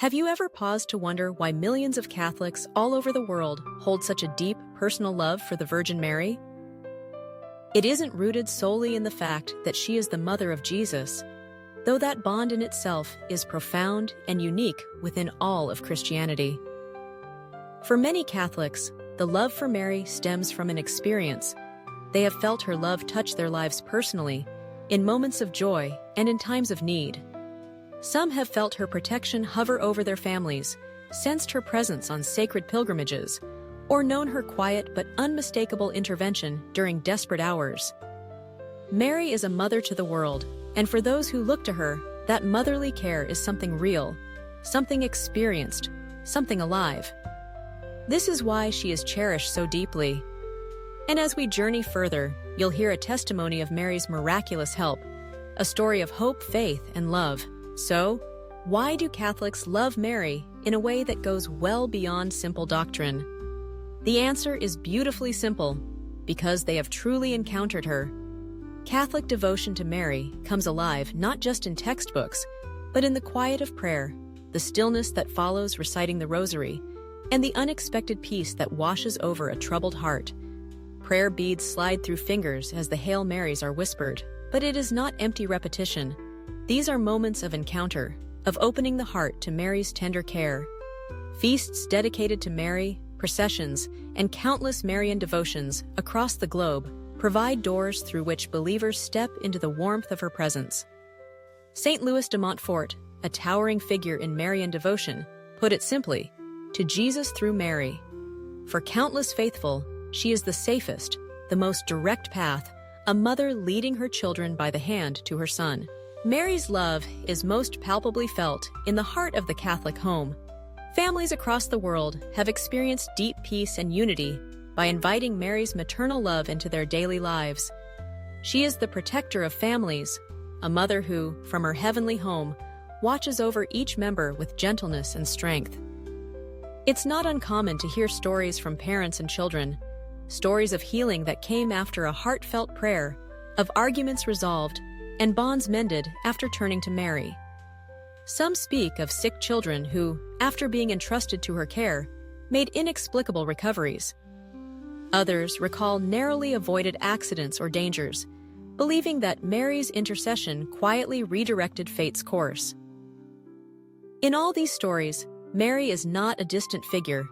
Have you ever paused to wonder why millions of Catholics all over the world hold such a deep, personal love for the Virgin Mary? It isn't rooted solely in the fact that she is the mother of Jesus, though that bond in itself is profound and unique within all of Christianity. For many Catholics, the love for Mary stems from an experience. They have felt her love touch their lives personally, in moments of joy and in times of need. Some have felt her protection hover over their families, sensed her presence on sacred pilgrimages, or known her quiet but unmistakable intervention during desperate hours. Mary is a mother to the world, and for those who look to her, that motherly care is something real, something experienced, something alive. This is why she is cherished so deeply. And as we journey further, you'll hear a testimony of Mary's miraculous help, a story of hope, faith, and love. So, why do Catholics love Mary in a way that goes well beyond simple doctrine? The answer is beautifully simple: because they have truly encountered her. Catholic devotion to Mary comes alive not just in textbooks, but in the quiet of prayer, the stillness that follows reciting the Rosary, and the unexpected peace that washes over a troubled heart. Prayer beads slide through fingers as the Hail Marys are whispered, but it is not empty repetition. These are moments of encounter, of opening the heart to Mary's tender care. Feasts dedicated to Mary, processions, and countless Marian devotions across the globe provide doors through which believers step into the warmth of her presence. St. Louis de Montfort, a towering figure in Marian devotion, put it simply, "To Jesus through Mary." For countless faithful, she is the safest, the most direct path, a mother leading her children by the hand to her son. Mary's love is most palpably felt in the heart of the Catholic home. Families across the world have experienced deep peace and unity by inviting Mary's maternal love into their daily lives. She is the protector of families, a mother who, from her heavenly home, watches over each member with gentleness and strength. It's not uncommon to hear stories from parents and children, stories of healing that came after a heartfelt prayer, of arguments resolved, and bonds mended after turning to Mary. Some speak of sick children who, after being entrusted to her care, made inexplicable recoveries. Others recall narrowly avoided accidents or dangers, believing that Mary's intercession quietly redirected fate's course. In all these stories, Mary is not a distant figure.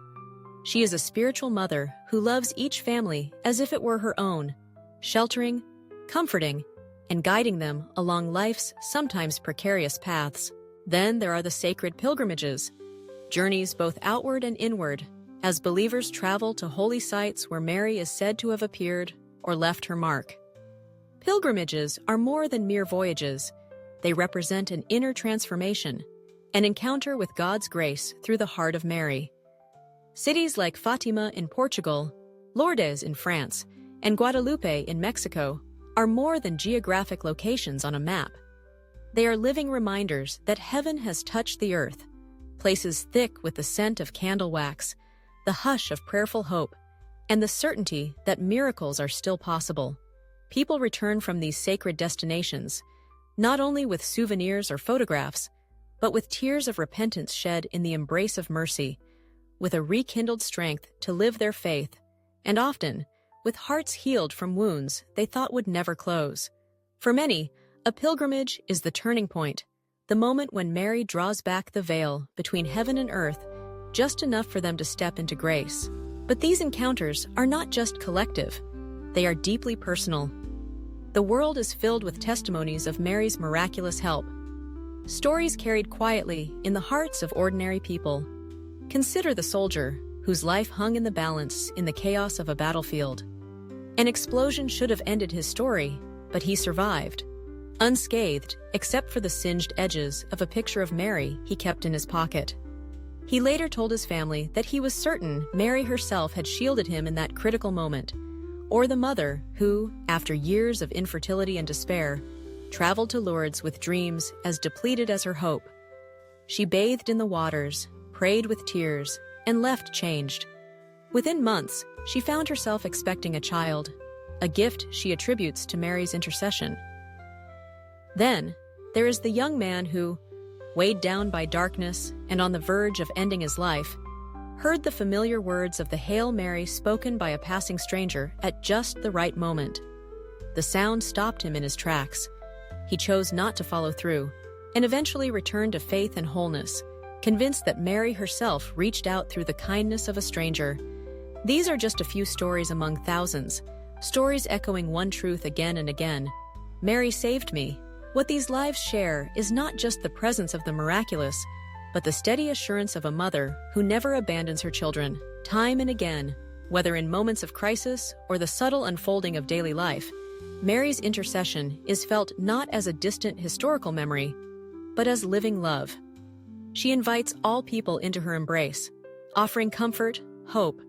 She is a spiritual mother who loves each family as if it were her own, sheltering, comforting, and guiding them along life's sometimes precarious paths. Then there are the sacred pilgrimages, journeys both outward and inward, as believers travel to holy sites where Mary is said to have appeared or left her mark. Pilgrimages are more than mere voyages. They represent an inner transformation, an encounter with God's grace through the heart of Mary. Cities like Fatima in Portugal, Lourdes in France, and Guadalupe in Mexico are more than geographic locations on a map. They are living reminders that heaven has touched the earth, places thick with the scent of candle wax, the hush of prayerful hope, and the certainty that miracles are still possible. People return from these sacred destinations, not only with souvenirs or photographs, but with tears of repentance shed in the embrace of mercy, with a rekindled strength to live their faith, and often, with hearts healed from wounds they thought would never close. For many, a pilgrimage is the turning point, the moment when Mary draws back the veil between heaven and earth, just enough for them to step into grace. But these encounters are not just collective, they are deeply personal. The world is filled with testimonies of Mary's miraculous help, stories carried quietly in the hearts of ordinary people. Consider the soldier, whose life hung in the balance in the chaos of a battlefield. An explosion should have ended his story, but he survived, unscathed except for the singed edges of a picture of Mary he kept in his pocket. He later told his family that he was certain Mary herself had shielded him in that critical moment, or the mother who, after years of infertility and despair, traveled to Lourdes with dreams as depleted as her hope. She bathed in the waters, prayed with tears, and left changed. Within months, she found herself expecting a child, a gift she attributes to Mary's intercession. Then, there is the young man who, weighed down by darkness and on the verge of ending his life, heard the familiar words of the Hail Mary spoken by a passing stranger at just the right moment. The sound stopped him in his tracks. He chose not to follow through, and eventually returned to faith and wholeness, convinced that Mary herself reached out through the kindness of a stranger. These are just a few stories among thousands, stories echoing one truth again and again: Mary saved me. What these lives share is not just the presence of the miraculous, but the steady assurance of a mother who never abandons her children, time and again. Whether in moments of crisis or the subtle unfolding of daily life, Mary's intercession is felt not as a distant historical memory, but as living love. She invites all people into her embrace, offering comfort, hope,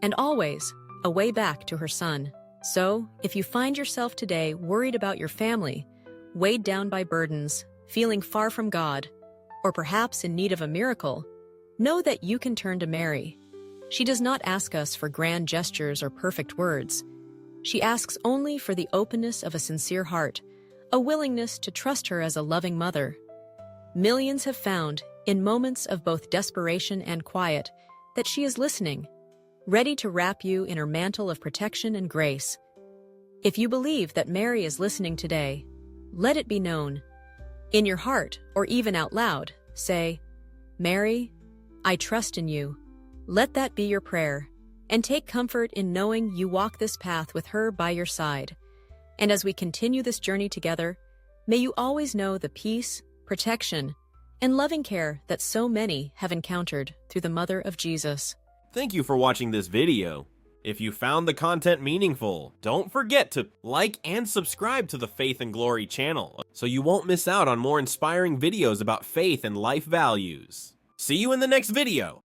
and always a way back to her Son. So, if you find yourself today worried about your family, weighed down by burdens, feeling far from God, or perhaps in need of a miracle, know that you can turn to Mary. She does not ask us for grand gestures or perfect words. She asks only for the openness of a sincere heart, a willingness to trust her as a loving mother. Millions have found, in moments of both desperation and quiet, that she is listening, ready to wrap you in her mantle of protection and grace. If you believe that Mary is listening today, let it be known. In your heart, or even out loud, say, "Mary, I trust in you." Let that be your prayer, and take comfort in knowing you walk this path with her by your side. And as we continue this journey together, may you always know the peace, protection, and loving care that so many have encountered through the Mother of Jesus. Thank you for watching this video. If you found the content meaningful, don't forget to like and subscribe to the Faith and Glory channel so you won't miss out on more inspiring videos about faith and life values. See you in the next video.